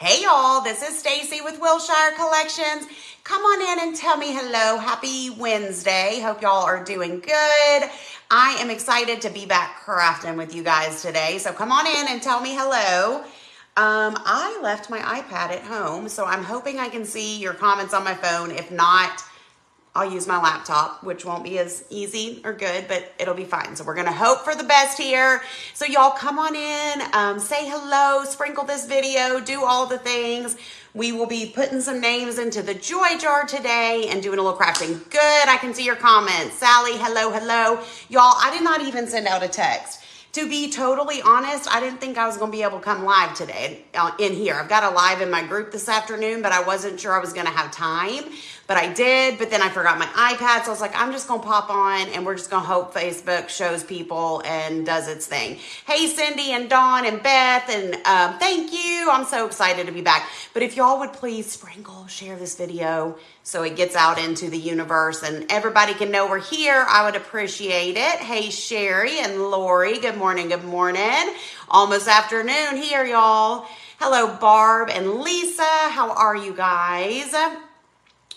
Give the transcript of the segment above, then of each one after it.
Hey y'all, this is Stacy with Wilshire Collections. Come on in and tell me hello. Happy Wednesday. Hope y'all are doing good. I am excited to be back crafting with you guys today. So come on in and tell me hello. I left my iPad at home, so I'm hoping I can see your comments on my phone. If not, I'll use my laptop, which won't be as easy or good, but it'll be fine. So we're gonna hope for the best here. So y'all come on in, say hello, sprinkle this video, do all the things. We will be putting some names into the joy jar today and doing a little crafting. Good, I can see your comments. Sally, hello, hello. Y'all, I did not even send out a text. To be totally honest, I didn't think I was going to be able to come live today in here. I've got a live in my group this afternoon, but I wasn't sure I was going to have time. But I did, but then I forgot my iPad. So I was like, I'm just going to pop on and we're just going to hope Facebook shows people and does its thing. Hey, Cindy and Dawn and Beth, and thank you. I'm so excited to be back. But if y'all would please sprinkle, share this video so it gets out into the universe and everybody can know we're here, I would appreciate it. Hey, Sherry and Lori, good morning, good morning. Almost afternoon here, y'all. Hello, Barb and Lisa. How are you guys?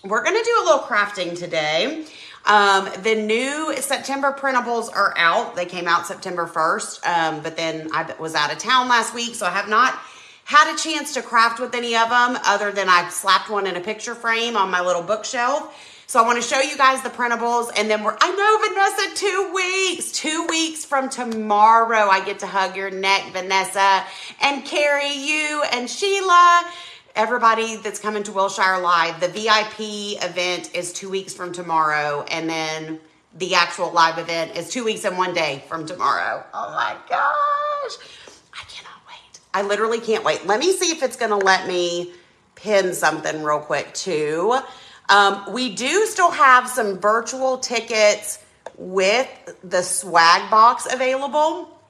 We're going to do a little crafting today. The new September printables are out. They came out September 1st, but then I was out of town last week, so I have not had a chance to craft with any of them other than I've slapped one in a picture frame on my little bookshelf. So I want to show you guys the printables, and then I know, Vanessa, 2 weeks. 2 weeks from tomorrow, I get to hug your neck, Vanessa, and carry you and Sheila. Everybody that's coming to Wilshire Live, the VIP event is 2 weeks from tomorrow, and then the actual live event is 2 weeks and 1 day from tomorrow. Oh my gosh. I cannot wait. I literally can't wait. Let me see if it's going to let me pin something real quick too. We do still have some virtual tickets with the swag box available.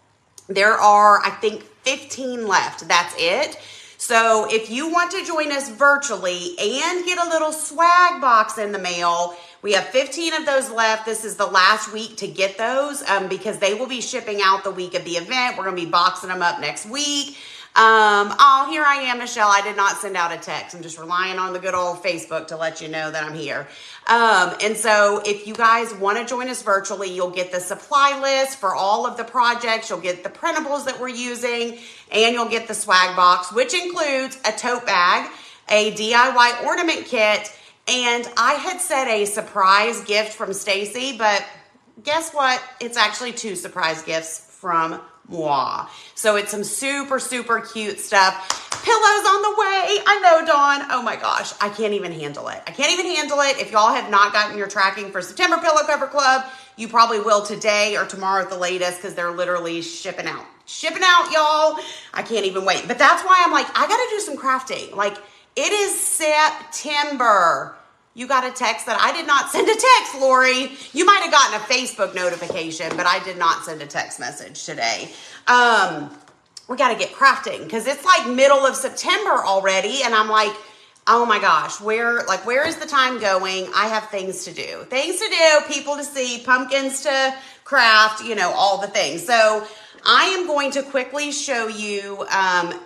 There are, I think, 15 left. That's it. So if you want to join us virtually and get a little swag box in the mail, we have 15 of those left. This is the last week to get those because they will be shipping out the week of the event. We're going to be boxing them up next week. Oh, here I am, Michelle. I did not send out a text. I'm just relying on the good old Facebook to let you know that I'm here. And so if you guys want to join us virtually, you'll get the supply list for all of the projects. You'll get the printables that we're using, and you'll get the swag box, which includes a tote bag, a DIY ornament kit, and I had said a surprise gift from Stacy, but guess what? It's actually 2 surprise gifts from moi. So it's some super, super cute stuff. Pillows on the way. I know, Dawn. Oh my gosh. I can't even handle it. I can't even handle it. If y'all have not gotten your tracking for September Pillow Cover Club, you probably will today or tomorrow at the latest because they're literally shipping out. Shipping out, y'all. I can't even wait. But that's why I'm like, I got to do some crafting. Like, it is September. You got a text that I did not send a text, Lori. You might have gotten a Facebook notification, but I did not send a text message today. We got to get crafting because it's like middle of September already. And I'm like, oh my gosh, where is the time going? I have things to do, people to see, pumpkins to craft, all the things. So I am going to quickly show you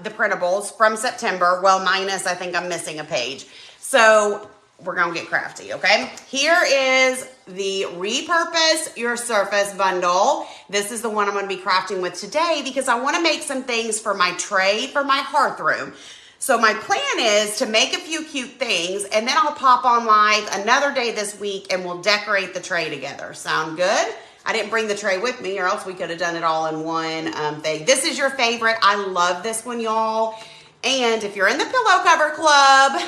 the printables from September. Well, minus, I think I'm missing a page. So we're going to get crafty, okay? Here is the Repurpose Your Surface bundle. This is the one I'm going to be crafting with today because I want to make some things for my tray, for my hearth room. So my plan is to make a few cute things, and then I'll pop on live another day this week, and we'll decorate the tray together. Sound good? I didn't bring the tray with me, or else we could have done it all in one thing. This is your favorite. I love this one, y'all. And if you're in the Pillow Cover Club,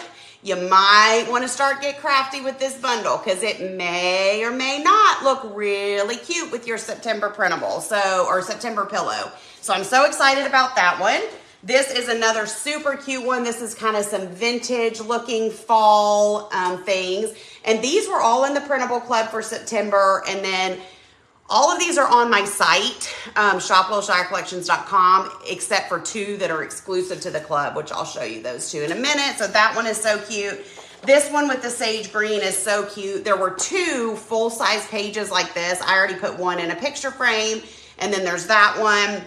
you might want to get crafty with this bundle because it may or may not look really cute with your September printable, or September pillow. So I'm so excited about that one. This is another super cute one. This is kind of some vintage looking fall things. And these were all in the printable club for September. And then all of these are on my site, shopwilshirecollections.com, except for 2 that are exclusive to the club, which I'll show you those 2 in a minute. So that one is so cute. This one with the sage green is so cute. There were 2 full-size pages like this. I already put one in a picture frame, and then there's that one.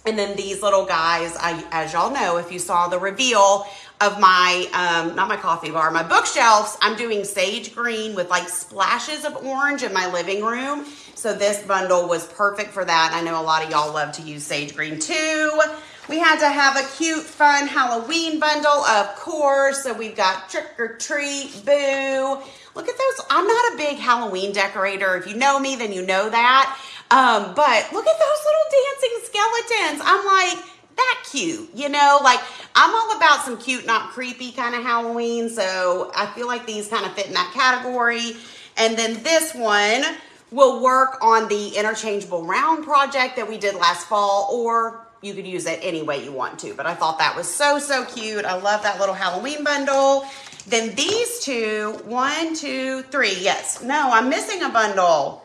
And then these little guys, as y'all know, if you saw the reveal of my, not my coffee bar, my bookshelves, I'm doing sage green with like splashes of orange in my living room. So this bundle was perfect for that. I know a lot of y'all love to use sage green too. We had to have a cute, fun Halloween bundle, of course. So we've got trick or treat, boo. Look at those. I'm not a big Halloween decorator. If you know me, then you know that. But look at those little dancing skeletons. I'm like, that cute, you know, like I'm all about some cute, not creepy kind of Halloween. So I feel like these kind of fit in that category. And then this one will work on the interchangeable round project that we did last fall, or you could use it any way you want to. But I thought that was so, so cute. I love that little Halloween bundle. Then these two, 1, 2, 3. Yes. No, I'm missing a bundle.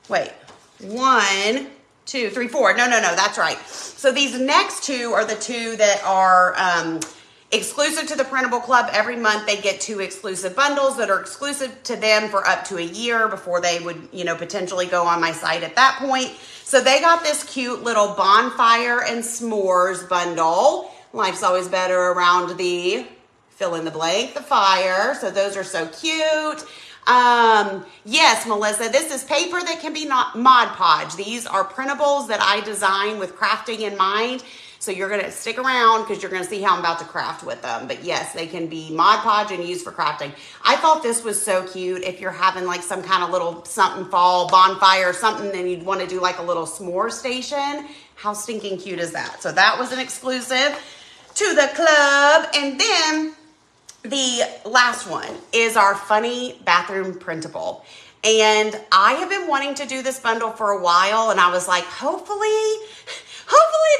Wait, 1, 2, 3, 4. No, that's right. So these next two are the two that are exclusive to the Printable Club. Every month they get 2 exclusive bundles that are exclusive to them for up to a year before they would, you know, potentially go on my site at that point. So they got this cute little bonfire and s'mores bundle. Life's always better around the fill in the blank, the fire. So those are so cute. Yes, Melissa, this is paper that can be Mod Podge. These are printables that I design with crafting in mind. So you're going to stick around because you're going to see how I'm about to craft with them. But yes, they can be Mod Podge and used for crafting. I thought this was so cute. If you're having like some kind of little something fall bonfire or something, and you'd want to do like a little s'more station, how stinking cute is that? So that was an exclusive to the club. And then the last one is our funny bathroom printable. And I have been wanting to do this bundle for a while, and I was like, hopefully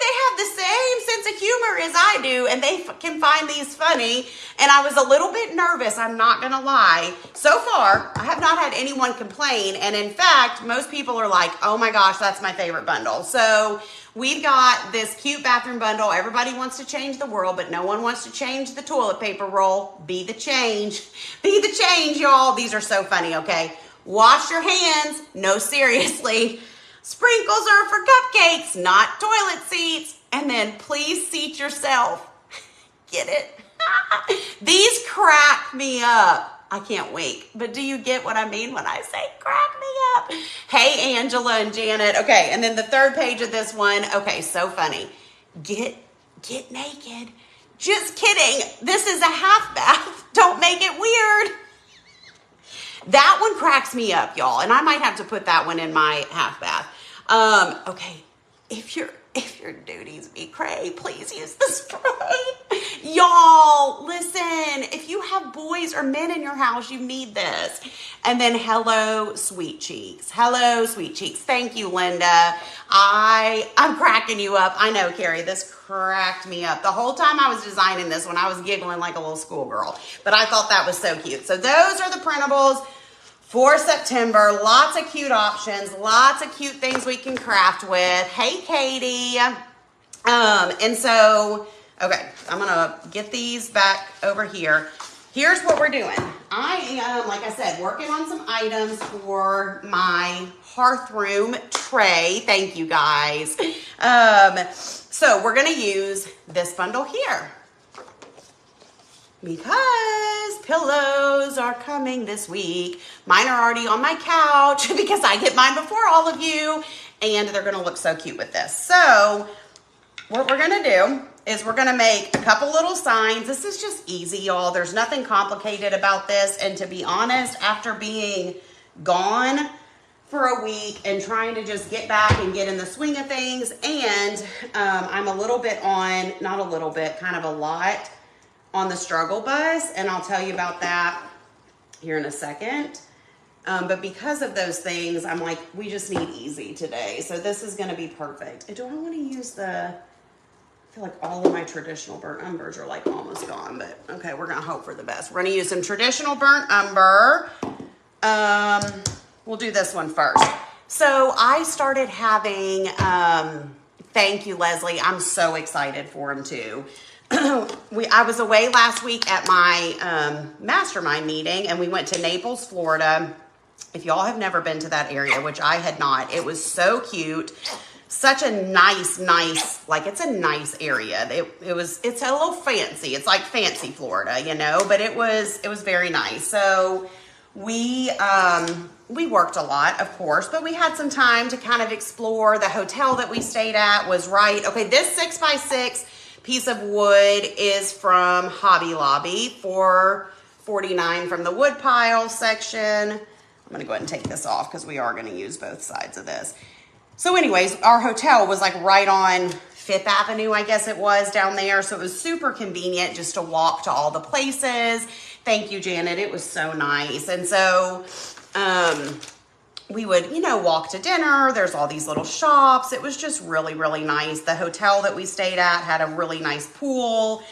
they have the same sense of humor as I do, and they can find these funny. And I was a little bit nervous, I'm not gonna lie. So far, I have not had anyone complain, and in fact, most people are like, oh my gosh, that's my favorite bundle. So we've got this cute bathroom bundle. Everybody wants to change the world, but no one wants to change the toilet paper roll. Be the change. Be the change, y'all. These are so funny, okay? Wash your hands. No, seriously. Sprinkles are for cupcakes, not toilet seats. And then please seat yourself. Get it? These crack me up. I can't wait. But do you get what I mean when I say crack me up? Hey, Angela and Janet. Okay, and then the third page of this one. Okay, so funny. Get naked. Just kidding. This is a half bath. Don't make it weird. That one cracks me up, y'all. And I might have to put that one in my half bath. Okay, if your duties be cray, please use the spray. Y'all, listen, if you have boys or men in your house, you need this. And then hello, sweet cheeks. Hello, sweet cheeks. Thank you, Linda. I'm cracking you up. I know, Carrie, this cracked me up. The whole time I was designing this one, I was giggling like a little schoolgirl. But I thought that was so cute. So those are the printables for September. Lots of cute options, lots of cute things we can craft with. Hey, Katie. And so, okay, I'm gonna get these back over here. Here's what we're doing. I am, like I said, working on some items for my hearth room tray. Thank you, guys. So we're gonna use this bundle here, because pillows are coming this week. Mine are already on my couch because I get mine before all of you, and they're gonna look so cute with this. So what we're gonna do is we're gonna make a couple little signs. This is just easy, y'all. There's nothing complicated about this. And to be honest, after being gone for a week and trying to just get back and get in the swing of things, and I'm a little bit on, not a little bit, kind of a lot on the struggle bus, and I'll tell you about that here in a second. But because of those things, I'm like, we just need easy today. So this is gonna be perfect. And do I wanna use I feel like all of my traditional burnt umbers are like almost gone, but okay, we're gonna hope for the best. We're gonna use some traditional burnt umber. We'll do this one first. So I started having, thank you, Leslie. I'm so excited for him too. I was away last week at my mastermind meeting, and we went to Naples, Florida. If y'all have never been to that area, which I had not, it was so cute. such a nice, like it's a nice area. It's a little fancy. It's like fancy Florida, you know, but it was very nice. So we worked a lot, of course, but we had some time to kind of explore. The hotel that we stayed at was right. Okay, this 6x6 piece of wood is from Hobby Lobby for $4.49 from the wood pile section. I'm gonna go ahead and take this off because we are gonna use both sides of this. So anyways, our hotel was like right on 5th Avenue, I guess it was, down there. So it was super convenient just to walk to all the places. Thank you, Janet. It was so nice. And so we would, you know, walk to dinner. There's all these little shops. It was just really, really nice. The hotel that we stayed at had a really nice pool.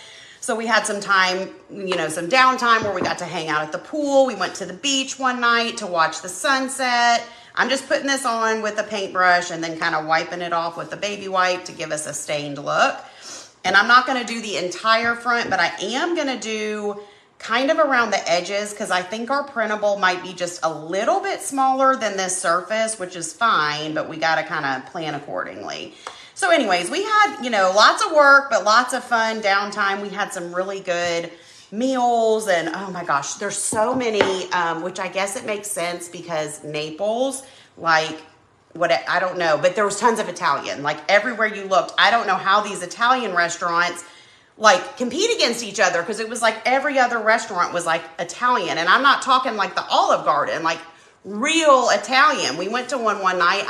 So we had some time, you know, some downtime where we got to hang out at the pool. We went to the beach one night to watch the sunset. I'm just putting this on with a paintbrush and then kind of wiping it off with the baby wipe to give us a stained look. And I'm not going to do the entire front, but I am going to do kind of around the edges because I think our printable might be just a little bit smaller than this surface, which is fine, but we got to kind of plan accordingly. So anyways, we had, you know, lots of work, but lots of fun downtime. We had some really good meals and oh my gosh, there's so many, which I guess it makes sense because Naples, like what, I don't know, but there was tons of Italian, like everywhere you looked. I don't know how these Italian restaurants like compete against each other because it was like every other restaurant was like Italian. And I'm not talking like the Olive Garden, like real Italian. We went to one night.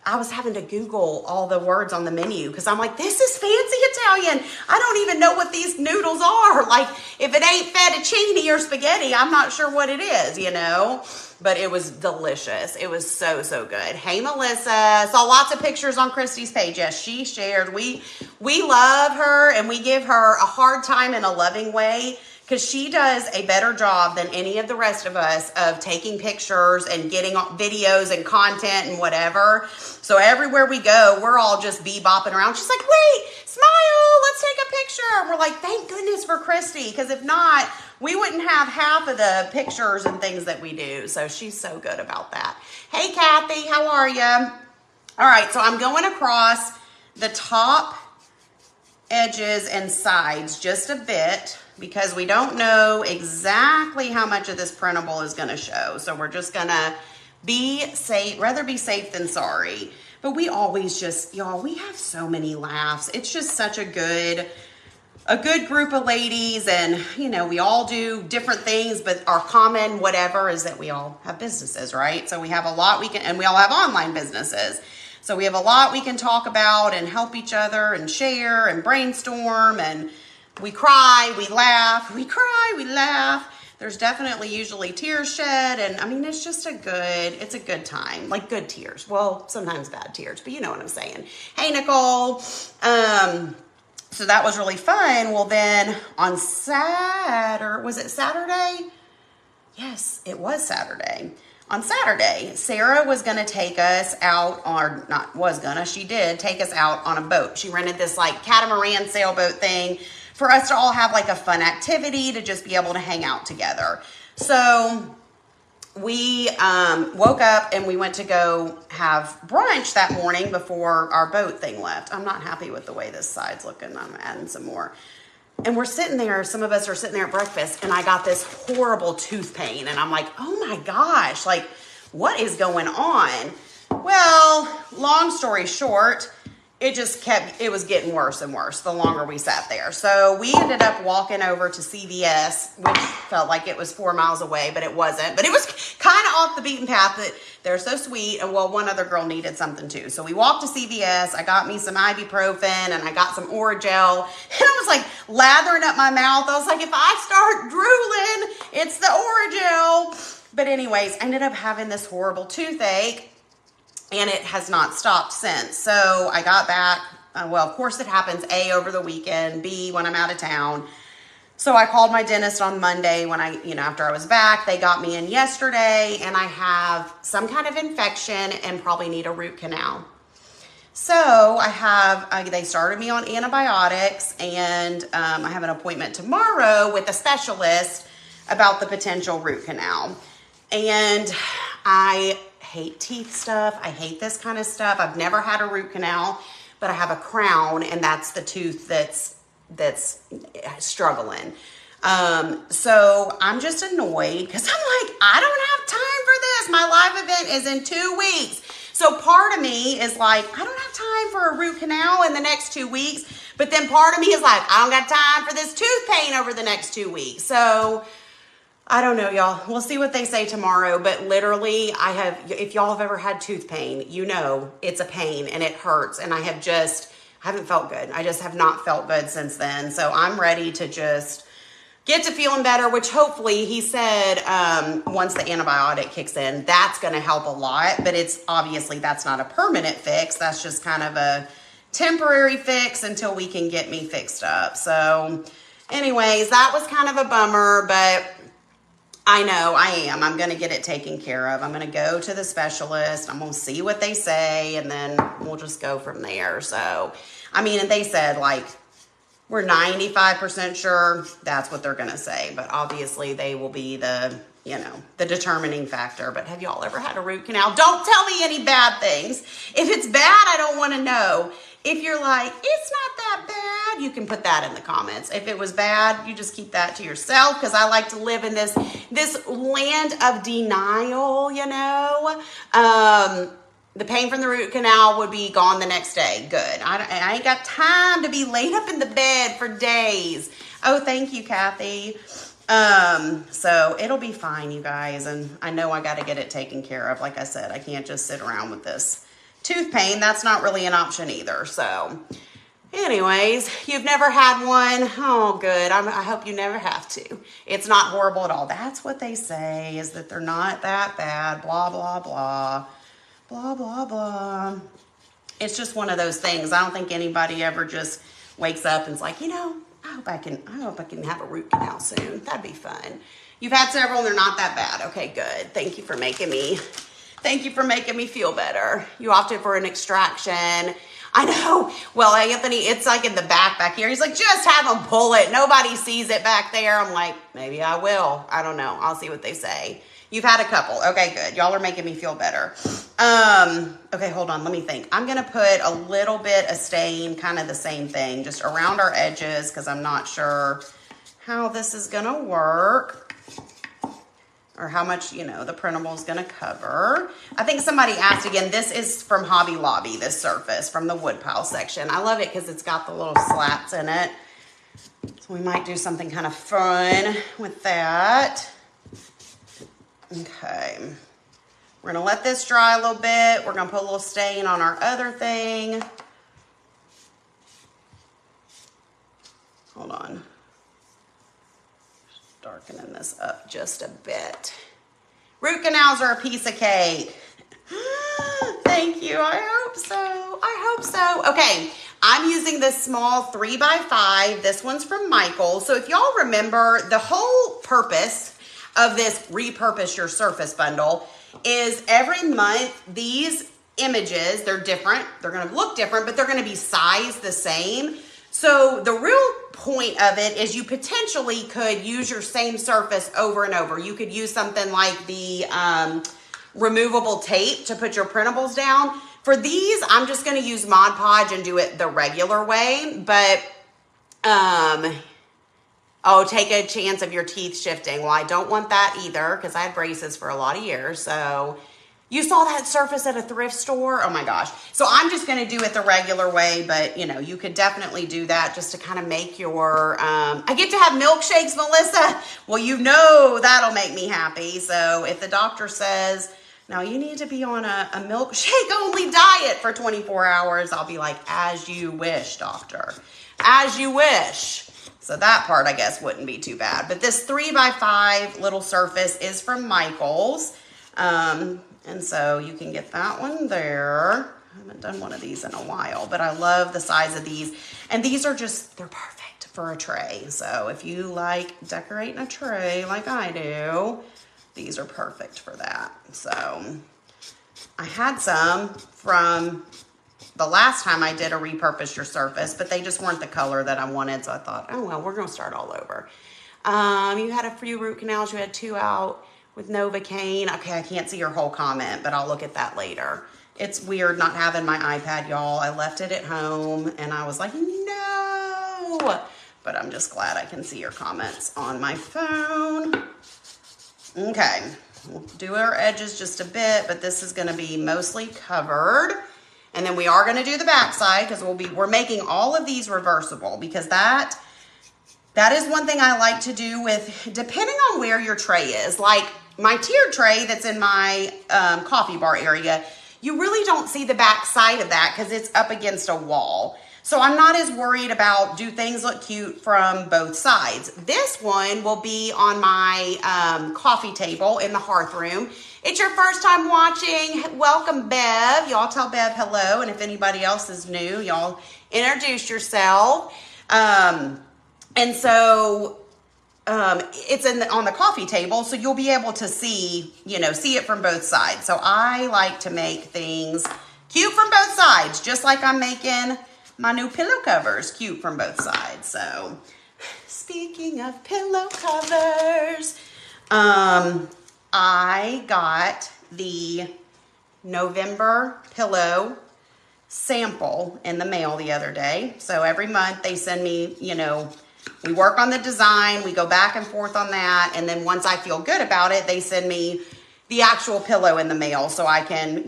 I was having to Google all the words on the menu because I'm like, this is fancy Italian. I don't even know what these noodles are. Like, if it ain't fettuccine or spaghetti, I'm not sure what it is, you know? But it was delicious. It was so, so good. Hey, Melissa. Saw lots of pictures on Christy's page. Yes, she shared. We love her and we give her a hard time in a loving way because she does a better job than any of the rest of us of taking pictures and getting videos and content and whatever. So everywhere we go, we're all just bebopping around. She's like, wait, smile, let's take a picture. And we're like, thank goodness for Christy, because if not, we wouldn't have half of the pictures and things that we do. So she's so good about that. Hey, Kathy, how are you? All right, so I'm going across the top edges and sides just a bit because we don't know exactly how much of this printable is going to show. So we're just going to be safe, rather be safe than sorry. But we always just, y'all, we have so many laughs. It's just such a good group of ladies, and you know, we all do different things, but our common whatever is that we all have businesses, right? So we have a lot and we all have online businesses. So we have a lot we can talk about and help each other and share and brainstorm, and we cry, we laugh, we cry, we laugh. There's definitely usually tears shed, and I mean, it's just it's a good time, like good tears. Well, sometimes bad tears, but you know what I'm saying. Hey, Nicole. So that was really fun. Well, then on Saturday, was it Saturday? Yes, it was Saturday. On Saturday, Sarah was going to take us out, or not was going to, she did take us out on a boat. She rented this like catamaran sailboat thing for us to all have like a fun activity to just be able to hang out together. So we woke up and we went to go have brunch that morning before our boat thing left. I'm not happy with the way this side's looking. I'm adding some more. And we're sitting there, some of us are sitting there at breakfast, and I got this horrible tooth pain. And I'm like, oh my gosh, like, what is going on? Well, long story short, it was getting worse and worse the longer we sat there. So we ended up walking over to CVS, which felt like it was 4 miles away, but it wasn't. But it was kind of off the beaten path. That they're so sweet. And well, one other girl needed something too. So we walked to CVS. I got me some ibuprofen and I got some Oragel. And I was like lathering up my mouth. I was like, if I start drooling, it's the Oragel. But anyways, I ended up having this horrible toothache. And it has not stopped since. So I got back. Well, of course it happens. A, over the weekend. B, when I'm out of town. So I called my dentist on Monday when after I was back. They got me in yesterday, and I have some kind of infection and probably need a root canal. So they started me on antibiotics, and I have an appointment tomorrow with a specialist about the potential root canal. And I hate teeth stuff. I hate this kind of stuff. I've never had a root canal, but I have a crown, and that's the tooth that's struggling. So I'm just annoyed because I'm like, I don't have time for this. My live event is in 2 weeks. So part of me is like, I don't have time for a root canal in the next 2 weeks. But then part of me is like, I don't got time for this tooth pain over the next 2 weeks. So I don't know, y'all. We'll see what they say tomorrow. But literally, if y'all have ever had tooth pain, you know it's a pain and it hurts. And I haven't felt good. I just have not felt good since then. So I'm ready to just get to feeling better, which hopefully he said once the antibiotic kicks in, that's going to help a lot. But that's not a permanent fix. That's just kind of a temporary fix until we can get me fixed up. So anyways, that was kind of a bummer, but I know I'm going to get it taken care of. I'm going to go to the specialist. I'm going to see what they say, and then we'll just go from there. So, I mean, and they said like, we're 95% sure that's what they're going to say, but obviously they will be the determining factor. But have y'all ever had a root canal? Don't tell me any bad things. If it's bad, I don't want to know. If you're like, it's not that bad, you can put that in the comments. If it was bad, you just keep that to yourself, because I like to live in this land of denial, The pain from the root canal would be gone the next day. Good. I ain't got time to be laid up in the bed for days. Oh, thank you, Kathy. So it'll be fine, you guys. And I know I got to get it taken care of. Like I said, I can't just sit around with this tooth pain. That's not really an option either. So anyways, you've never had one. Oh, good. I hope you never have to. It's not horrible at all. That's what they say, is that they're not that bad. Blah, blah, blah. Blah, blah, blah. It's just one of those things. I don't think anybody ever just wakes up and is like, I hope I can have a root canal soon. That'd be fun. You've had several and they're not that bad. Okay, good. Thank you for making me feel better. You opted for an extraction. I know. Well, Anthony, it's like in the back here. He's like, just have them pull it. Nobody sees it back there. I'm like, maybe I will. I don't know. I'll see what they say. You've had a couple. Okay, good. Y'all are making me feel better. Okay, hold on. Let me think. I'm going to put a little bit of stain, kind of the same thing, just around our edges, because I'm not sure how this is going to work or how much, the printable is going to cover. I think somebody asked again, this is from Hobby Lobby, this surface from the woodpile section. I love it because it's got the little slats in it. So we might do something kind of fun with that. Okay, we're going to let this dry a little bit. We're going to put a little stain on our other thing. Hold on. Just darkening this up just a bit. Root canals are a piece of cake. Thank you. I hope so. Okay, I'm using this small 3x5. This one's from Michael. So if y'all remember, the whole purpose of this repurpose your surface bundle is every month these images, they're different, they're going to look different, but they're going to be sized the same. So the real point of it is you potentially could use your same surface over and over. You could use something like the removable tape to put your printables down. For these, I'm just going to use Mod Podge and do it the regular way, but take a chance of your teeth shifting. Well, I don't want that either, because I had braces for a lot of years. So you saw that surface at a thrift store? Oh my gosh. So I'm just going to do it the regular way, but you could definitely do that just to kind of make your, I get to have milkshakes, Melissa. Well, that'll make me happy. So if the doctor says, now you need to be on a milkshake only diet for 24 hours, I'll be like, as you wish, doctor, as you wish. So that part, I guess, wouldn't be too bad. But this 3x5 little surface is from Michael's. And so you can get that one there. I haven't done one of these in a while, but I love the size of these. And these are they're perfect for a tray. So if you like decorating a tray like I do, these are perfect for that. So I had some from the last time I did a repurpose your surface, but they just weren't the color that I wanted. So I thought, oh, well, we're going to start all over. You had a few root canals. You had 2 out. with Novocaine. Okay, I can't see your whole comment, but I'll look at that later. It's weird not having my iPad, y'all. I left it at home and I was like, no. But I'm just glad I can see your comments on my phone. Okay, we'll do our edges just a bit, but this is gonna be mostly covered. And then we are gonna do the back side because we're making all of these reversible, because that is one thing I like to do with, depending on where your tray is. Like my tiered tray that's in my coffee bar area, you really don't see the back side of that because it's up against a wall. So I'm not as worried about, do things look cute from both sides. This one will be on my coffee table in the hearth room. It's your first time watching, welcome Bev. Y'all tell Bev hello, and if anybody else is new, y'all introduce yourself. And so it's on the coffee table, so you'll be able to see it from both sides. So I like to make things cute from both sides, just like I'm making my new pillow covers cute from both sides. So speaking of pillow covers, I got the November pillow sample in the mail the other day. So every month they send me, we work on the design, we go back and forth on that, and then once I feel good about it, they send me the actual pillow in the mail so I can,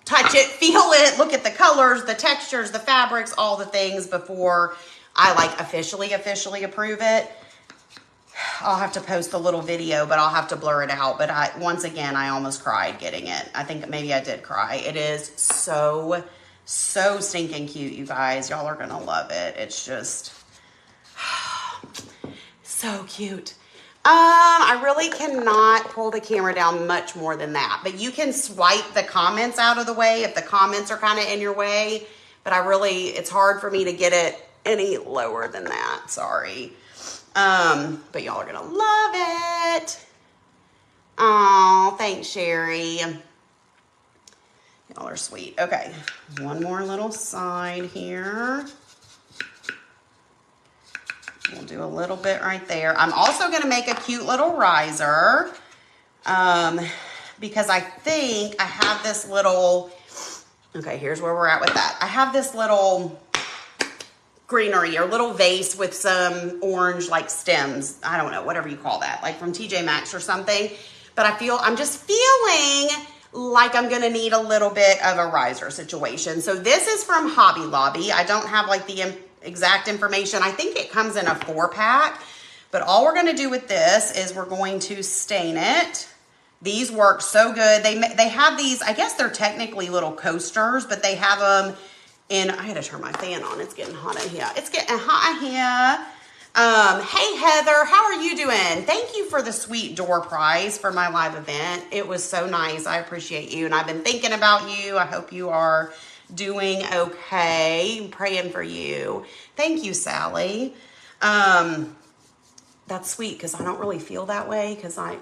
touch it, feel it, look at the colors, the textures, the fabrics, all the things before I officially approve it. I'll have to post a little video, but I'll have to blur it out. But once again, I almost cried getting it. I think maybe I did cry. It is so stinking cute, you guys. Y'all are gonna love it. It's just so cute. I really cannot pull the camera down much more than that, but you can swipe the comments out of the way if the comments are kind of in your way, but it's hard for me to get it any lower than that. Sorry. But y'all are gonna love it. Oh, thanks, Sherry. Y'all are sweet. Okay, one more little side here. We'll do a little bit right there. I'm also going to make a cute little riser because I think I have this little, okay, here's where we're at with that. I have this little greenery or little vase with some orange stems. I don't know, whatever you call that, like from TJ Maxx or something. But I'm just feeling like I'm going to need a little bit of a riser situation. So this is from Hobby Lobby. I don't have the exact information. I think it comes in a 4-pack, but all we're going to do with this is we're going to stain it. These work so good. They have these, I guess they're technically little coasters, but they have them in, I had to turn my fan on. It's getting hot in here. It's getting hot in here. Hey Heather, how are you doing? Thank you for the sweet door prize for my live event. It was so nice. I appreciate you. And I've been thinking about you. I hope you are doing okay. I'm praying for you. Thank you, Sally. That's sweet because I don't really feel that way because my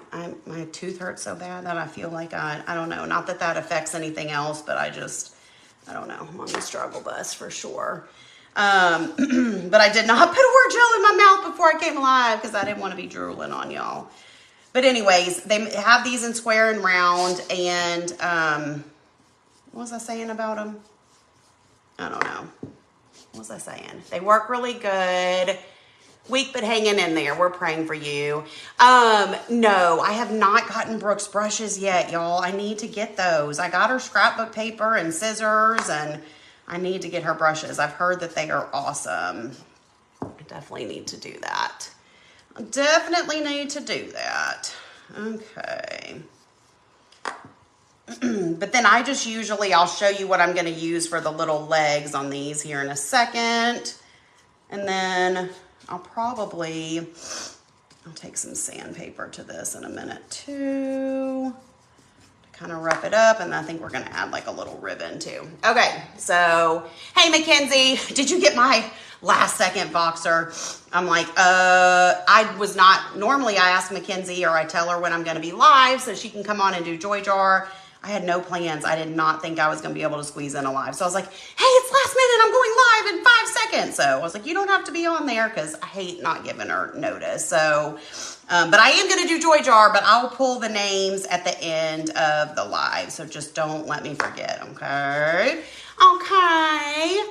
tooth hurts so bad that I feel like I don't know. Not that that affects anything else, but I don't know. I'm on the struggle bus for sure. But I did not put a word gel in my mouth before I came live because I didn't want to be drooling on y'all. But anyways, they have these in square and round, and what was I saying about them? I don't know. What was I saying? They work really good. Weak but hanging in there. We're praying for you. No, I have not gotten Brooke's brushes yet, y'all. I need to get those. I got her scrapbook paper and scissors, and I need to get her brushes. I've heard that they are awesome. I definitely need to do that. I definitely need to do that. Okay. But then I'll show you what I'm going to use for the little legs on these here in a second. And then I'll take some sandpaper to this in a minute too. Kind of rough it up, and I think we're going to add a little ribbon too. Okay, so, hey Mackenzie, did you get my last second boxer? I'm normally I ask Mackenzie or I tell her when I'm going to be live so she can come on and do Joy Jar. I had no plans. I did not think I was going to be able to squeeze in a live. So I was like, hey, it's last minute. I'm going live in 5 seconds. So I was like, you don't have to be on there because I hate not giving her notice. So, but I am going to do Joy Jar, but I'll pull the names at the end of the live. So just don't let me forget, okay? Okay.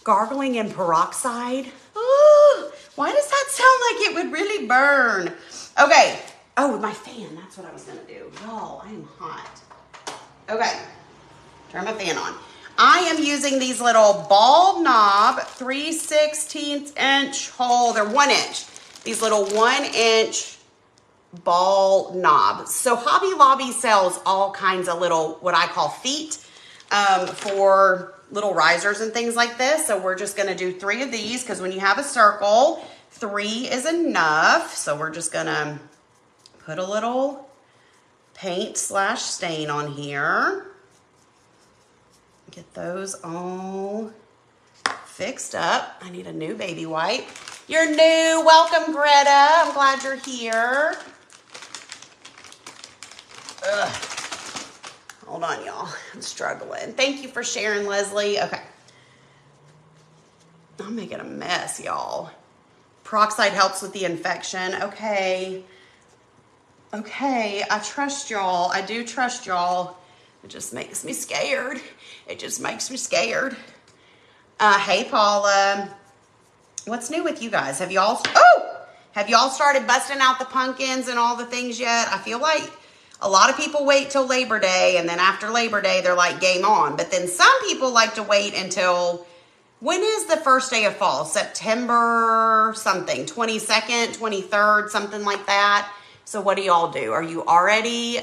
Gargling in peroxide. Ooh, why does that sound like it would really burn? Okay. Oh, my fan. That's what I was going to do. Y'all, I am hot. Okay. Turn my fan on. I am using these little ball knob 3/16 inch hole. They're 1 inch. These little 1 inch ball knobs. So Hobby Lobby sells all kinds of little, what I call feet, for little risers and things like this. So we're just going to do 3 of these because when you have a circle, 3 is enough. So we're just going to put a little paint/stain on here. Get those all fixed up. I need a new baby wipe. You're new. Welcome, Greta. I'm glad you're here. Ugh. Hold on, y'all. I'm struggling. Thank you for sharing, Leslie. Okay. I'm making a mess, y'all. Peroxide helps with the infection. Okay. Okay, I trust y'all. I do trust y'all. It just makes me scared. It just makes me scared. Hey, Paula. What's new with you guys? Have y'all started busting out the pumpkins and all the things yet? I feel like a lot of people wait till Labor Day, and then after Labor Day, they're like, game on. But then some people like to wait until, when is the first day of fall? September something, 22nd, 23rd, something like that. So what do y'all do? Are you already,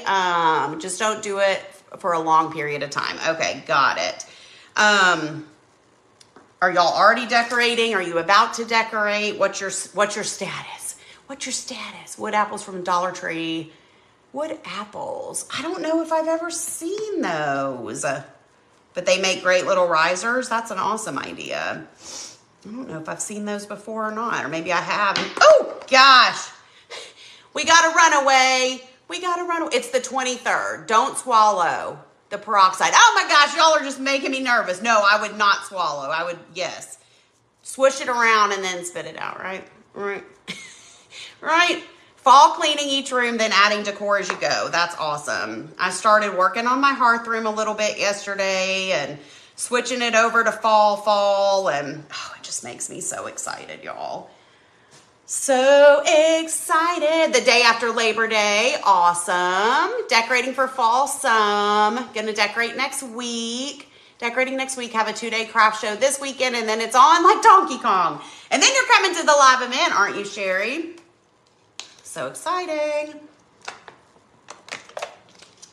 just don't do it for a long period of time. Okay, got it. Are y'all already decorating? Are you about to decorate? What's your status? What's your status? Wood apples from Dollar Tree. Wood apples. I don't know if I've ever seen those, but they make great little risers. That's an awesome idea. I don't know if I've seen those before or not, or maybe I have. Oh gosh. We got to run away. We got to run away. It's the 23rd. Don't swallow the peroxide. Oh my gosh, y'all are just making me nervous. No, I would not swallow. I would, yes. Swish it around and then spit it out, right? Right. Right. Fall cleaning each room, then adding decor as you go. That's awesome. I started working on my hearth room a little bit yesterday and switching it over to fall, and oh, it just makes me so excited, y'all. So excited. The day after Labor Day. Awesome. Decorating for fall some. Gonna decorate next week. Decorating next week. Have a 2-day craft show this weekend, and then it's on like Donkey Kong. And then you're coming to the live event, aren't you, Sherry? So exciting.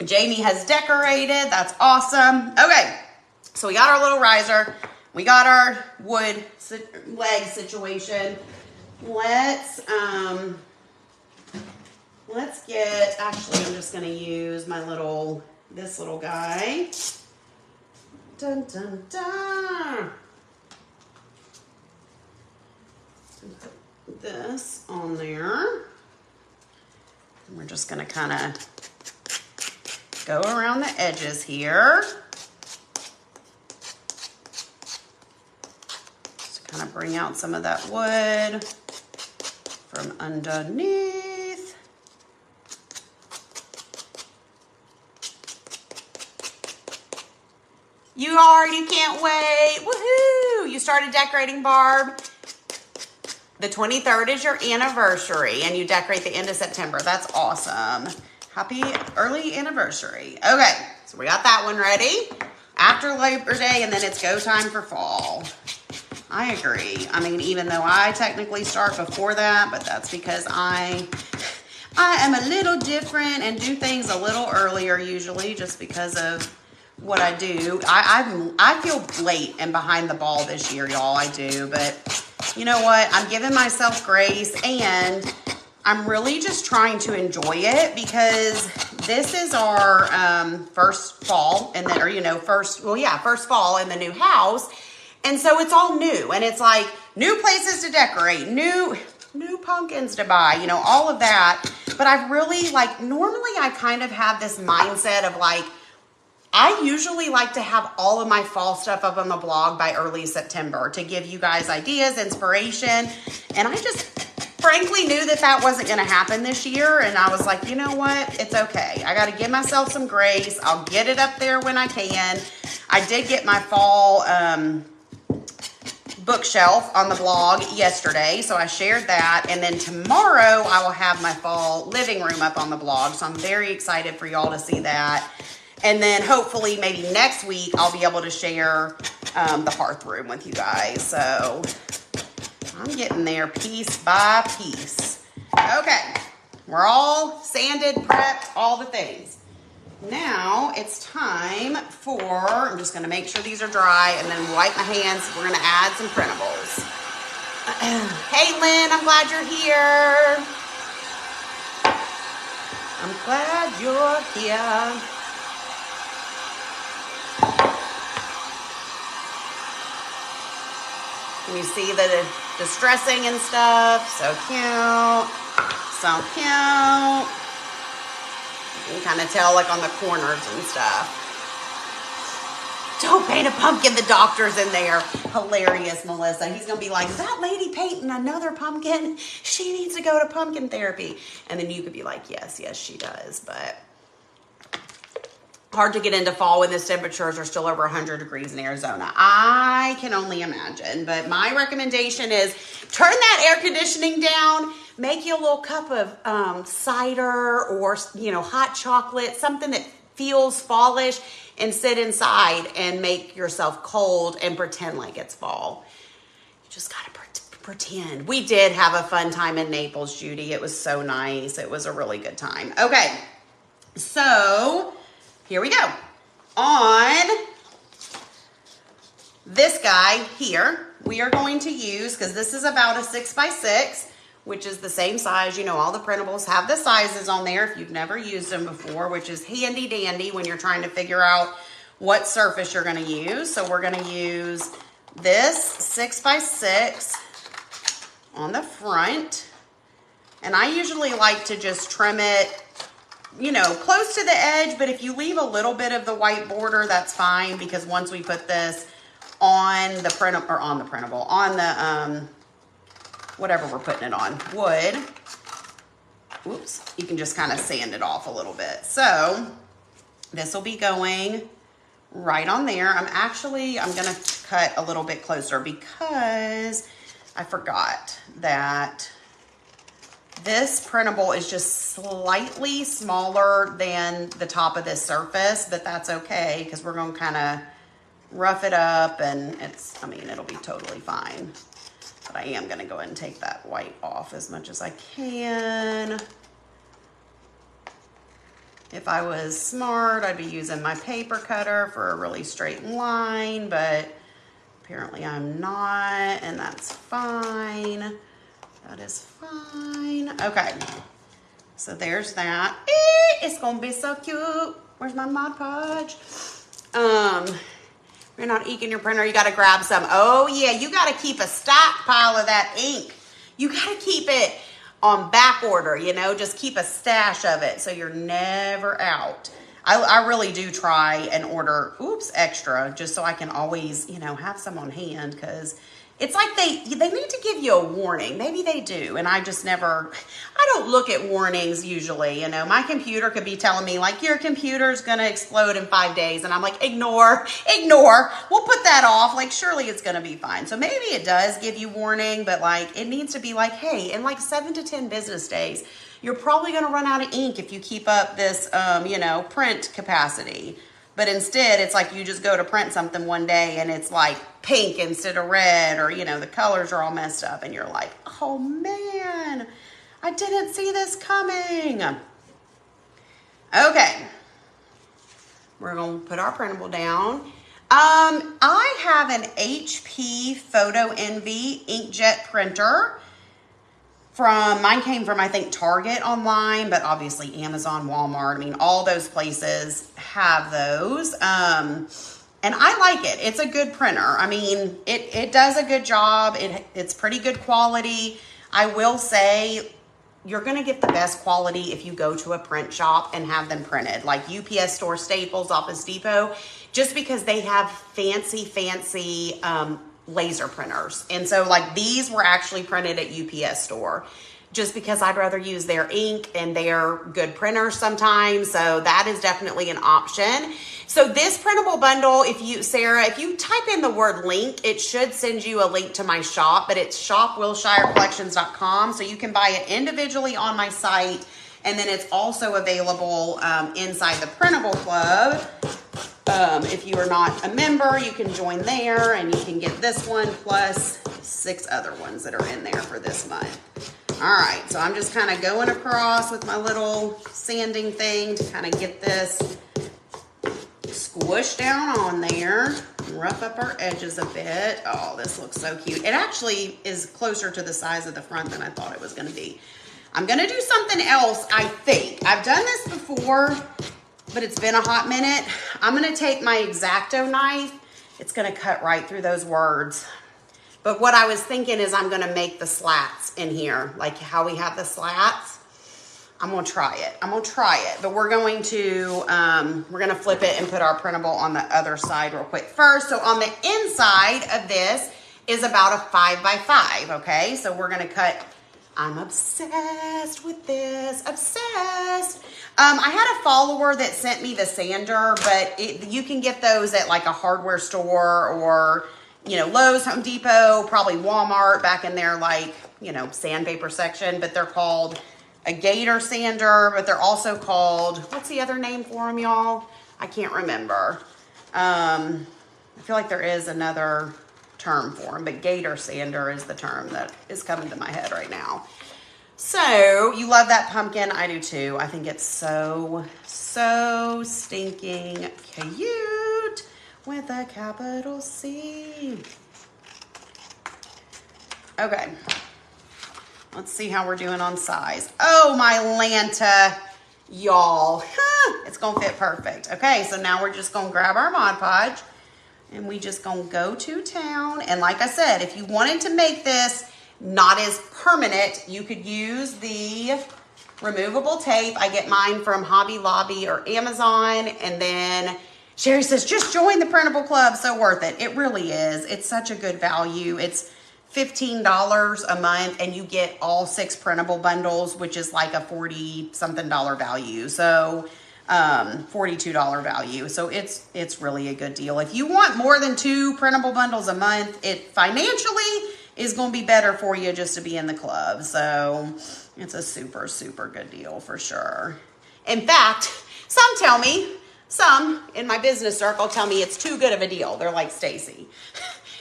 Jamie has decorated. That's awesome. Okay. So we got our little riser. We got our wood leg situation. Let's get, actually, I'm just going to use my this little guy. Dun, dun, dun. Put this on there. And we're just going to kind of go around the edges here. Just kind of bring out some of that wood from underneath. You can't wait. Woohoo! You started decorating, Barb. The 23rd is your anniversary, and you decorate the end of September. That's awesome. Happy early anniversary. Okay, so we got that one ready. After Labor Day, and then it's go time for fall. I agree. I mean, even though I technically start before that, but that's because I am a little different and do things a little earlier usually just because of what I do. I feel late and behind the ball this year, y'all. I do, but you know what? I'm giving myself grace, and I'm really just trying to enjoy it because this is our first fall, and then, or first fall in the new house. And so it's all new, and it's like new places to decorate, new pumpkins to buy, all of that. But I've really, normally I kind of have this mindset of I usually like to have all of my fall stuff up on the blog by early September to give you guys ideas, inspiration. And I just frankly knew that that wasn't going to happen this year. And I was like, you know what? It's okay. I got to give myself some grace. I'll get it up there when I can. I did get my fall bookshelf on the blog yesterday, so I shared that. And then tomorrow I will have my fall living room up on the blog. So I'm very excited for y'all to see that. And then hopefully maybe next week I'll be able to share the hearth room with you guys. So I'm getting there piece by piece. Okay, we're all sanded, prepped, all the things. Now it's time for, I'm just going to make sure these are dry and then wipe my hands. We're going to add some printables. Hey Lynn, I'm glad you're here. I'm glad you're here. Can you see the distressing and stuff? So cute. So cute. You can kind of tell like on the corners and stuff. Don't paint a pumpkin. The doctor's in there. Hilarious, Melissa. He's going to be like, is that lady painting another pumpkin? She needs to go to pumpkin therapy. And then you could be like, yes, she does. But hard to get into fall when the temperatures are still over 100 degrees in Arizona. I can only imagine. But my recommendation is turn that air conditioning down. Make you a little cup of cider or, hot chocolate, something that feels fallish, and sit inside and make yourself cold and pretend like it's fall. You just got to pretend. We did have a fun time in Naples, Judy. It was so nice. It was a really good time. Okay, so here we go. On this guy here, we are going to use, because this is about a 6x6, which is the same size. All the printables have the sizes on there if you've never used them before, which is handy dandy when you're trying to figure out what surface you're going to use. So we're going to use this 6x6 on the front. And I usually like to just trim it, close to the edge. But if you leave a little bit of the white border, that's fine, because once we put this on the printable, on the whatever we're putting it on, wood, you can just kind of sand it off a little bit. So this will be going right on there. I'm going to cut a little bit closer because I forgot that this printable is just slightly smaller than the top of this surface, but that's okay because we're going to kind of rough it up and it'll be totally fine. But I am going to go ahead and take that white off as much as I can. If I was smart, I'd be using my paper cutter for a really straight line, but apparently I'm not, and that's fine. That is fine. Okay, so there's that. It's going to be so cute. Where's my Mod Podge? You're not inking your printer, you got to grab some. Oh yeah, you got to keep a stockpile of that ink. You got to keep it on back order, just keep a stash of it so you're never out. I really do try and order, extra, just so I can always, have some on hand, because it's like they need to give you a warning. Maybe they do, and I don't look at warnings usually. My computer could be telling me, like, your computer's going to explode in 5 days, and I'm like, ignore. We'll put that off. Like, surely it's going to be fine. So maybe it does give you warning, but, like, it needs to be like, hey, in like 7 to 10 business days, you're probably going to run out of ink if you keep up this, print capacity. But instead, it's like you just go to print something one day and it's like pink instead of red, or, the colors are all messed up and you're like, oh man, I didn't see this coming. Okay. We're going to put our printable down. I have an HP Photo Envy inkjet printer. Mine came from, I think, Target online, but obviously Amazon, Walmart, all those places have those. And I like it. It's a good printer. It does a good job. It's pretty good quality. I will say you're going to get the best quality if you go to a print shop and have them printed, like UPS Store, Staples, Office Depot, just because they have fancy laser printers. And so like these were actually printed at UPS Store, just because I'd rather use their ink and they're good printers sometimes. So that is definitely an option. So this printable bundle, Sarah, if you type in the word link, it should send you a link to my shop, but it's shopwillshirecollections.com. So you can buy it individually on my site. And then it's also available inside the Printable Club. If you are not a member, you can join there and you can get this one plus 6 other ones that are in there for this month. All right, so I'm just kind of going across with my little sanding thing to kind of get this squished down on there, rough up our edges a bit. Oh, this looks so cute. It actually is closer to the size of the front than I thought it was going to be. I'm going to do something else, I think. I've done this before, but it's been a hot minute. I'm going to take my X-Acto knife. It's going to cut right through those words. But what I was thinking is I'm going to make the slats in here, like how we have the slats. I'm going to try it. But we're going to flip it and put our printable on the other side real quick first. So on the inside of this is about a 5x5, okay? So we're going to cut. I'm obsessed with this, obsessed. I had a follower that sent me the sander, but you can get those at like a hardware store or, you know, Lowe's, Home Depot, probably Walmart back in their like, you know, sandpaper section, but they're called a gator sander, but they're also called, what's the other name for them, y'all? I can't remember. I feel like there is another term for them, but gator sander is the term that is coming to my head right now. So you love that pumpkin. I do too. I think it's so stinking cute with a capital C. Okay. Let's see how we're doing on size. Oh, my Lanta, y'all. It's going to fit perfect. Okay, so now we're just going to grab our Mod Podge and we just going to go to town. And like I said, if you wanted to make this not as permanent, you could use the removable tape. I get mine from Hobby Lobby or Amazon. And then Sherry says, just join the Printable Club. So worth it. It really is. It's such a good value. It's $15 a month and you get all 6 printable bundles, which is like a $40-something value. So $42 value. So it's really a good deal. If you want more than 2 printable bundles a month, it financially is going to be better for you just to be in the club. So it's a super good deal for sure. In fact, some in my business circle tell me it's too good of a deal. They're like, Stacy,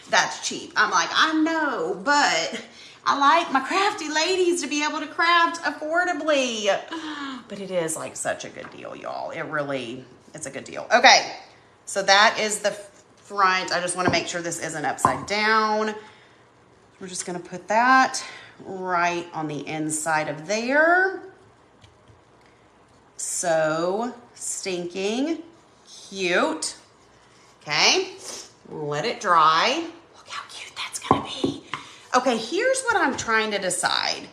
that's cheap. I'm like, I know, but I like my crafty ladies to be able to craft affordably. But it is like such a good deal, y'all. It's a good deal. Okay, so that is the front. I just want to make sure this isn't upside down. We're just going to put that right on the inside of there. So stinking cute. Okay, let it dry. Look how cute that's going to be. Okay, here's what I'm trying to decide.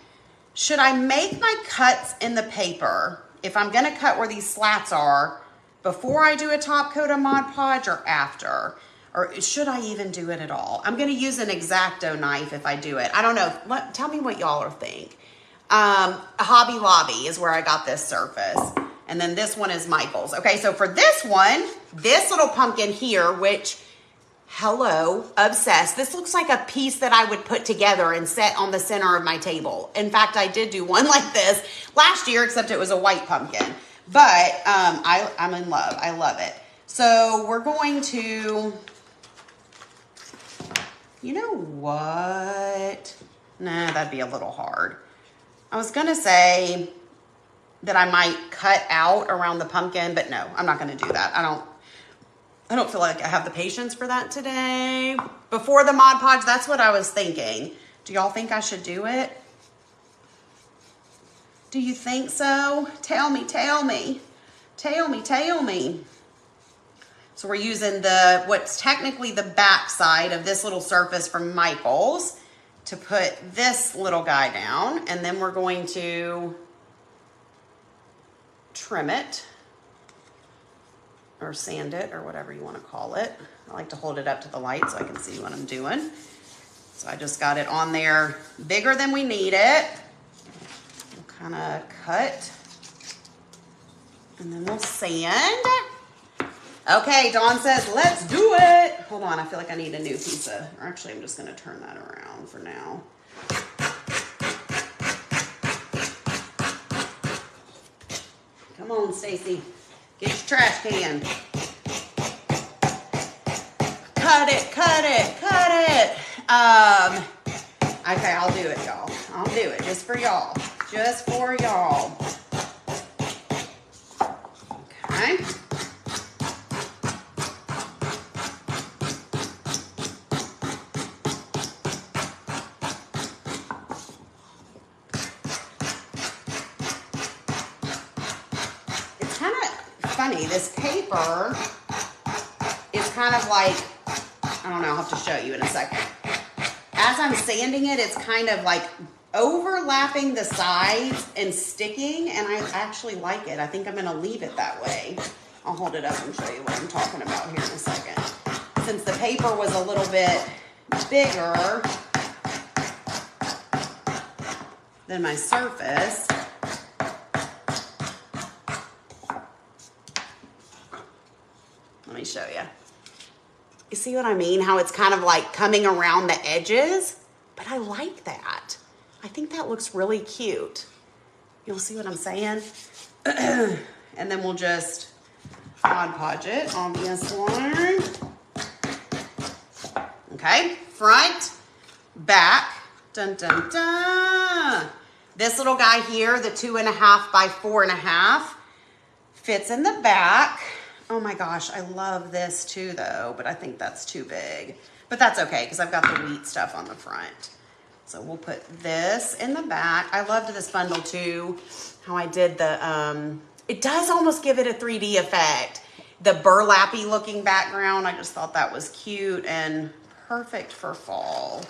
Should I make my cuts in the paper, if I'm going to cut where these slats are, before I do a top coat of Mod Podge or after? Or should I even do it at all? I'm going to use an X-Acto knife if I do it. I don't know. Tell me what y'all are think. Hobby Lobby is where I got this surface. And then this one is Michael's. Okay, so for this one, this little pumpkin here, which, hello, obsessed. This looks like a piece that I would put together and set on the center of my table. In fact, I did do one like this last year, except it was a white pumpkin. But I'm in love. I love it. So we're going to... You know what? Nah, that'd be a little hard. I was going to say that I might cut out around the pumpkin, but no, I'm not going to do that. I don't feel like I have the patience for that today. Before the Mod Podge, that's what I was thinking. Do y'all think I should do it? Do you think so? Tell me. So we're using what's technically the back side of this little surface from Michael's to put this little guy down, and then we're going to trim it or sand it or whatever you want to call it. I like to hold it up to the light so I can see what I'm doing. So I just got it on there bigger than we need it. We'll kind of cut and then we'll sand. Okay, Dawn says, let's do it. Hold on, I feel like I need a new piece of, or actually I'm just gonna turn that around for now. Come on, Stacy, get your trash can. Cut it, cut it, cut it. Okay, I'll do it, y'all. I'll do it just for y'all. Just for y'all. Okay. It's kind of funny. This paper is kind of like, I don't know, I'll have to show you in a second. As I'm sanding it, it's kind of like overlapping the sides and sticking, and I actually like it. I think I'm gonna leave it that way. I'll hold it up and show you what I'm talking about here in a second. Since the paper was a little bit bigger than my surface, let me show you. You see what I mean? How it's kind of like coming around the edges, but I like that. I think that looks really cute. You'll see what I'm saying? And then we'll just Mod Podge it on this one. Okay, front, back, dun, dun, dun. This little guy here, the 2.5 by 4.5, fits in the back. Oh my gosh, I love this too though, but I think that's too big. But that's okay, because I've got the wheat stuff on the front. So we'll put this in the back. I loved this bundle too, how I did the, it does almost give it a 3D effect. The burlappy looking background, I just thought that was cute and perfect for fall.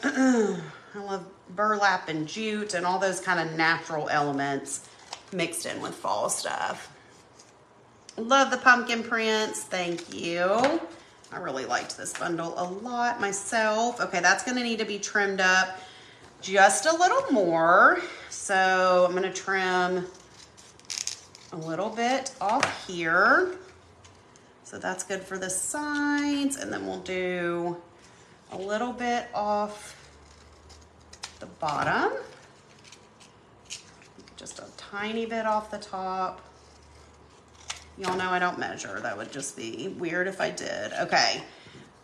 I love burlap and jute and all those kind of natural elements mixed in with fall stuff. Love the pumpkin prints, thank you. I really liked this bundle a lot myself. Okay, that's gonna need to be trimmed up just a little more. So I'm gonna trim a little bit off here. So that's good for the sides. And then we'll do a little bit off the bottom. Just a tiny bit off the top. Y'all know I don't measure. That would just be weird if I did. Okay.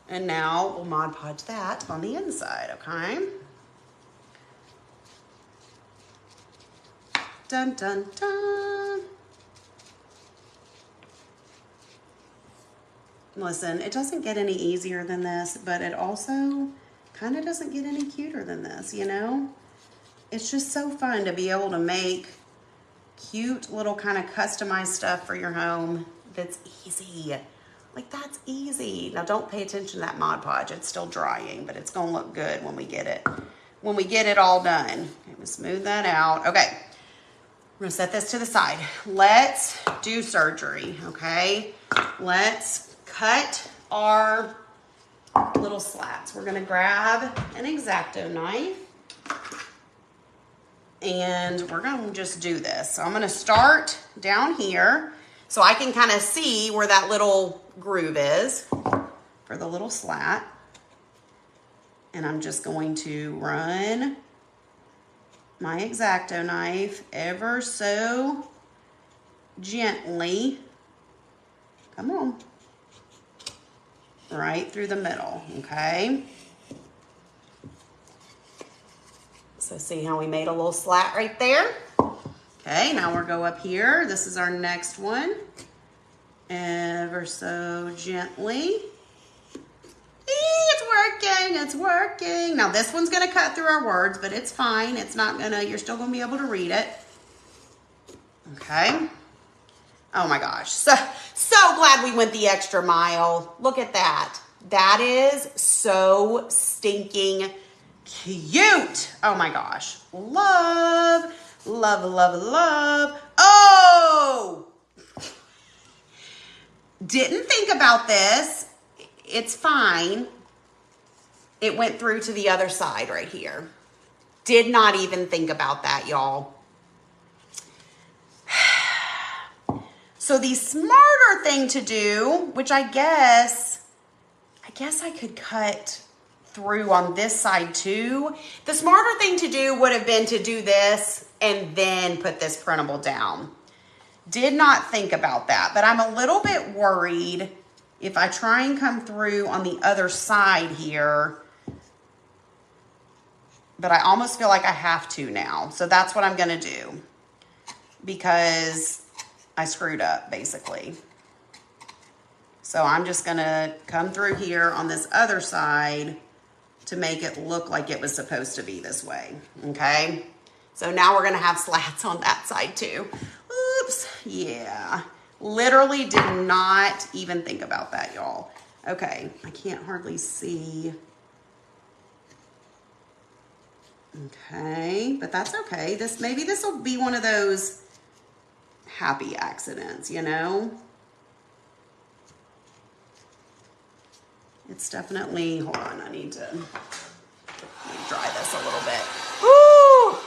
And now we'll Mod Podge that on the inside, okay? Dun, dun, dun. Listen, it doesn't get any easier than this, but it also kind of doesn't get any cuter than this, you know? It's just so fun to be able to make cute little kind of customized stuff for your home that's easy. Like, that's easy. Now don't pay attention to that Mod Podge. It's still drying, but it's gonna look good when we get it. When we get it all done. Okay, we'll smooth that out. Okay, we're gonna set this to the side. Let's do surgery, okay? Let's cut our little slats. We're gonna grab an X-Acto knife and we're gonna just do this. So I'm gonna start down here so I can kind of see where that little groove is for the little slat. And I'm just going to run my X-Acto knife ever so gently. Come on. Right through the middle, okay? So see how we made a little slat right there? Okay, now we'll go up here. This is our next one. Ever so gently. It's working, it's working. Now this one's gonna cut through our words, but it's fine. It's not gonna, you're still gonna be able to read it. Okay. Oh my gosh, so glad we went the extra mile. Look at that. That is so stinking Cute. Oh my gosh. Love, love, love, love. Oh! Didn't think about this. It's fine. It went through to the other side right here. Did not even think about that, y'all. So the smarter thing to do, which I guess I could cut through on this side too. The smarter thing to do would have been to do this and then put this printable down. Did not think about that, but I'm a little bit worried if I try and come through on the other side here, but I almost feel like I have to now. So that's what I'm gonna do because I screwed up basically. So I'm just gonna come through here on this other side to make it look like it was supposed to be this way, okay? So now we're gonna have slats on that side too. Oops, yeah. Literally did not even think about that, y'all. Okay, I can't hardly see. Okay, but that's okay. Maybe this will be one of those happy accidents, you know? It's definitely, hold on, I need to dry this a little bit. Woo!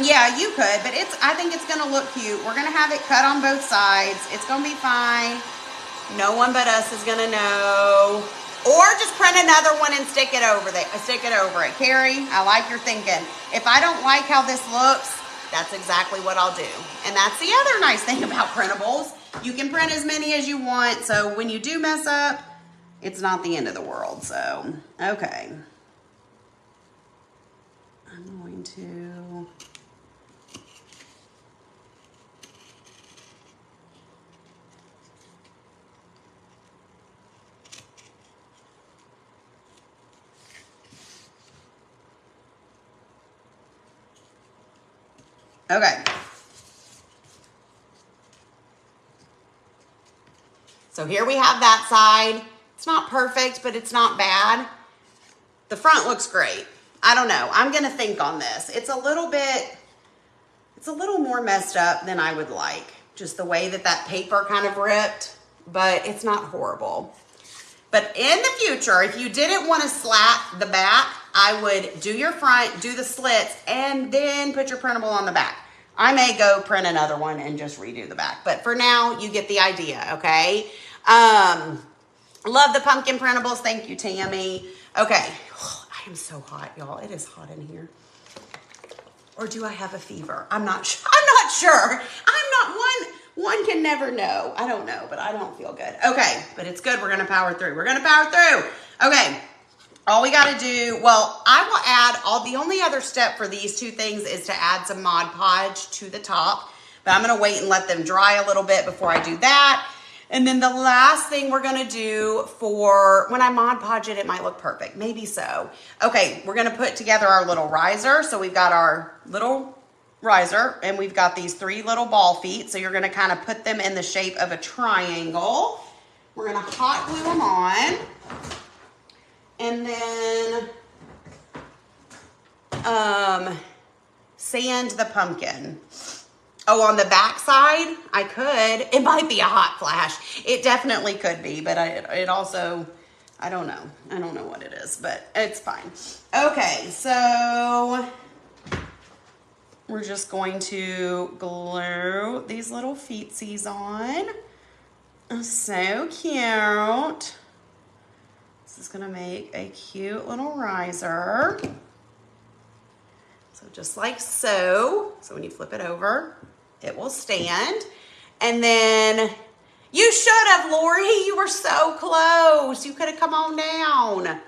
Yeah, you could, but I think it's gonna look cute. We're gonna have it cut on both sides. It's gonna be fine. No one but us is gonna know. Or just print another one and stick it over it. Carrie, I like your thinking. If I don't like how this looks, that's exactly what I'll do. And that's the other nice thing about printables. You can print as many as you want, so when you do mess up, it's not the end of the world. So, okay. I'm going to... Okay. So here we have that side. It's not perfect, but it's not bad. The front looks great. I don't know. I'm going to think on this. It's a little more messed up than I would like. Just the way that paper kind of ripped, but it's not horrible. But in the future, if you didn't want to slat the back, I would do your front, do the slits, and then put your printable on the back. I may go print another one and just redo the back. But for now, you get the idea, okay? Love the pumpkin printables. Thank you, Tammy. Okay. Oh, I am so hot, y'all. It is hot in here. Or do I have a fever? I'm not sure. One can never know. I don't know, but I don't feel good. Okay, but it's good. We're going to power through. Okay. All we got to do, well, I will add the only other step for these two things is to add some Mod Podge to the top, but I'm going to wait and let them dry a little bit before I do that. And then the last thing we're going to do for when I Mod Podge it might look perfect. Maybe so. Okay, we're going to put together our little riser. So we've got our little riser and we've got these 3 little ball feet. So you're going to kind of put them in the shape of a triangle. We're going to hot glue them on. And then sand the pumpkin. Oh, on the back side, I could. It might be a hot flash. It definitely could be, but it also, I don't know. I don't know what it is, but it's fine. Okay, so we're just going to glue these little feetsies on. So cute. This is gonna make a cute little riser. So just like so. So when you flip it over, it will stand. And then you should have, Lori. You were so close. You could have come on down.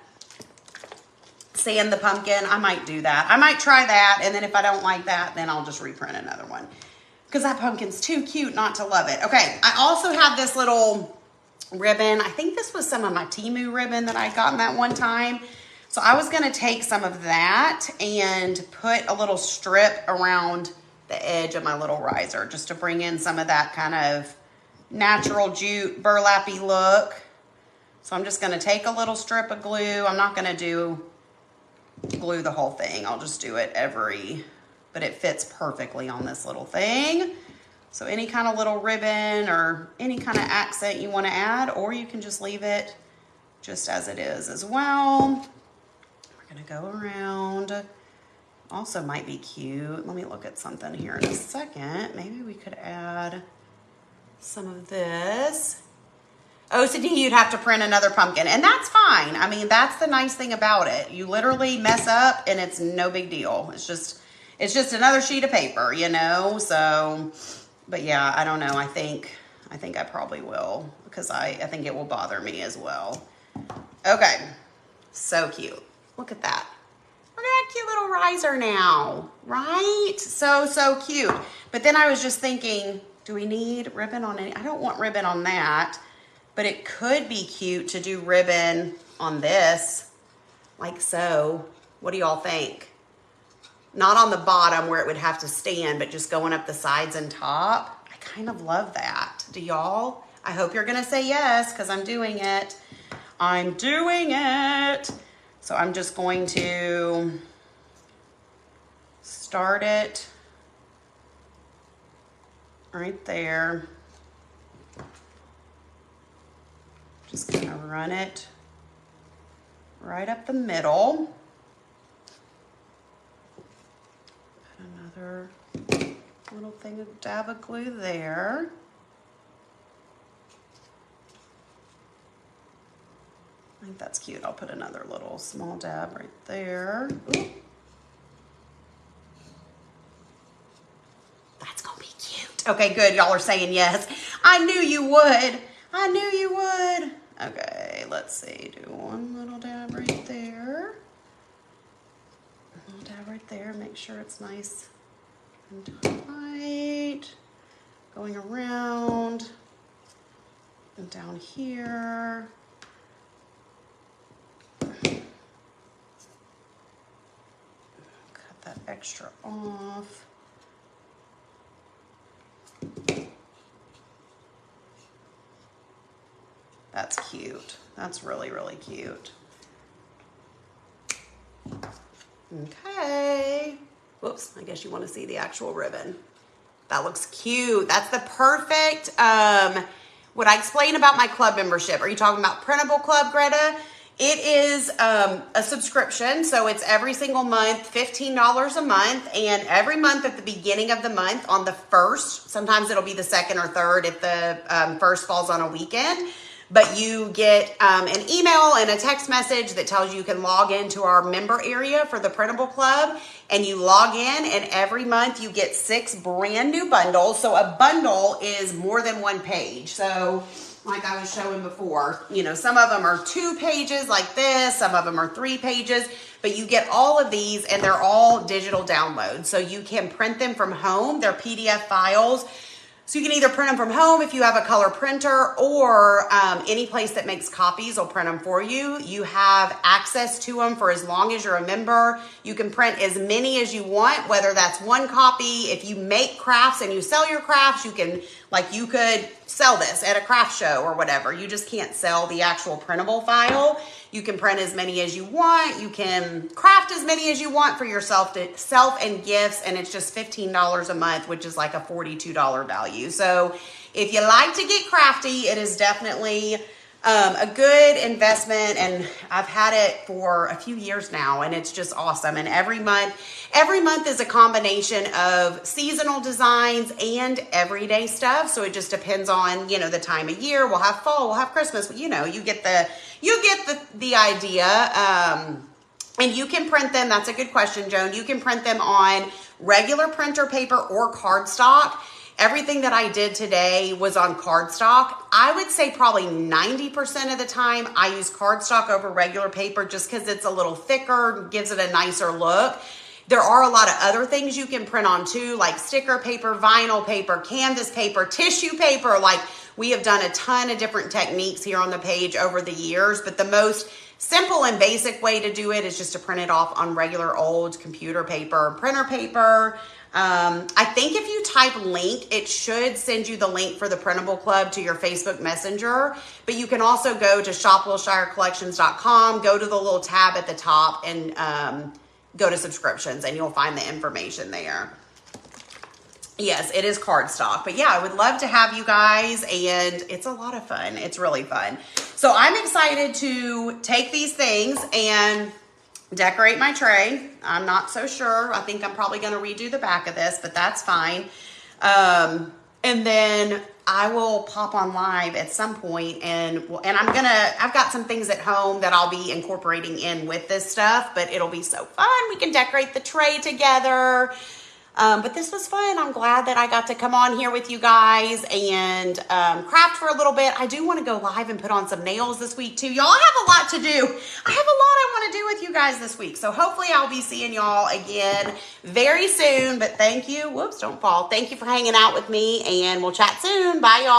Sand the pumpkin. I might do that. I might try that. And then if I don't like that, then I'll just reprint another one. Because that pumpkin's too cute not to love it. Okay, I also have this little ribbon. I think this was some of my Temu ribbon that I got in that one time. So I was gonna take some of that and put a little strip around the edge of my little riser just to bring in some of that kind of natural jute burlappy look. So I'm just gonna take a little strip of glue. I'm not gonna do glue the whole thing. I'll just do it but it fits perfectly on this little thing. So any kind of little ribbon or any kind of accent you want to add, or you can just leave it just as it is as well. We're going to go around. Also might be cute. Let me look at something here in a second. Maybe we could add some of this. OCD, you'd have to print another pumpkin, and that's fine. I mean, that's the nice thing about it. You literally mess up and it's no big deal. It's just another sheet of paper, you know? So, but yeah, I don't know. I think I probably will, because I think it will bother me as well. Okay. So cute. Look at that. Look at that cute little riser now, right? So cute. But then I was just thinking, do we need ribbon on any? I don't want ribbon on that, but it could be cute to do ribbon on this, like so. What do y'all think? Not on the bottom where it would have to stand, but just going up the sides and top. I kind of love that. Do y'all? I hope you're gonna say yes, because I'm doing it. I'm doing it. So I'm just going to start it right there. Just gonna run it right up the middle. Put another little thing of dab of glue there. I think that's cute. I'll put another little small dab right there. Ooh. That's gonna be cute. Okay, good. Y'all are saying yes. I knew you would. I knew you would. Okay, let's see. Do one little dab right there. A little dab right there. Make sure it's nice and tight. Going around and down here. Cut that extra off. That's cute. That's really, really cute. Okay. Whoops, I guess you want to see the actual ribbon. That looks cute. That's the perfect, what I explained about my club membership. Are you talking about Printable Club, Greta? It is a subscription, so it's every single month, $15 a month, and every month at the beginning of the month on the 1st, sometimes it'll be the 2nd or 3rd if the 1st falls on a weekend, but you get an email and a text message that tells you can log into our member area for the Printable Club, and you log in, and every month you get 6 brand new bundles. So a bundle is more than one page. So like I was showing before, you know, some of them are 2 pages like this, some of them are 3 pages, but you get all of these and they're all digital downloads. So you can print them from home. They're PDF files. So you can either print them from home if you have a color printer, or any place that makes copies will print them for you. You have access to them for as long as you're a member. You can print as many as you want, whether that's 1 copy. If you make crafts and you sell your crafts, you can, like you could sell this at a craft show or whatever. You just can't sell the actual printable file. You can print as many as you want. You can craft as many as you want for yourself and gifts, and it's just $15 a month, which is like a $42 value. So if you like to get crafty, it is definitely a good investment, and I've had it for a few years now, and it's just awesome. And every month is a combination of seasonal designs and everyday stuff. So it just depends on, you know, the time of year. We'll have fall, we'll have Christmas. You know, you get the idea. And you can print them. That's a good question, Joan. You can print them on regular printer paper or cardstock. Everything that I did today was on cardstock. I would say probably 90% of the time I use cardstock over regular paper just because it's a little thicker, gives it a nicer look. There are a lot of other things you can print on too, like sticker paper, vinyl paper, canvas paper, tissue paper. Like, we have done a ton of different techniques here on the page over the years, but the most simple and basic way to do it is just to print it off on regular old computer paper, printer paper. I think if you type link, it should send you the link for the Printable Club to your Facebook Messenger, but you can also go to shopwillshirecollections.com, go to the little tab at the top, and go to subscriptions, and you'll find the information there. Yes, it is cardstock, but yeah, I would love to have you guys, and it's a lot of fun. It's really fun. So I'm excited to take these things and decorate my tray. I'm not so sure. I think I'm probably going to redo the back of this, but that's fine. And then I will pop on live at some point, and I've got some things at home that I'll be incorporating in with this stuff, but it'll be so fun. We can decorate the tray together. But this was fun. I'm glad that I got to come on here with you guys and craft for a little bit. I do want to go live and put on some nails this week too. Y'all, I have a lot to do. I have a lot I want to do with you guys this week. So hopefully I'll be seeing y'all again very soon. But thank you. Whoops, don't fall. Thank you for hanging out with me, and we'll chat soon. Bye, y'all.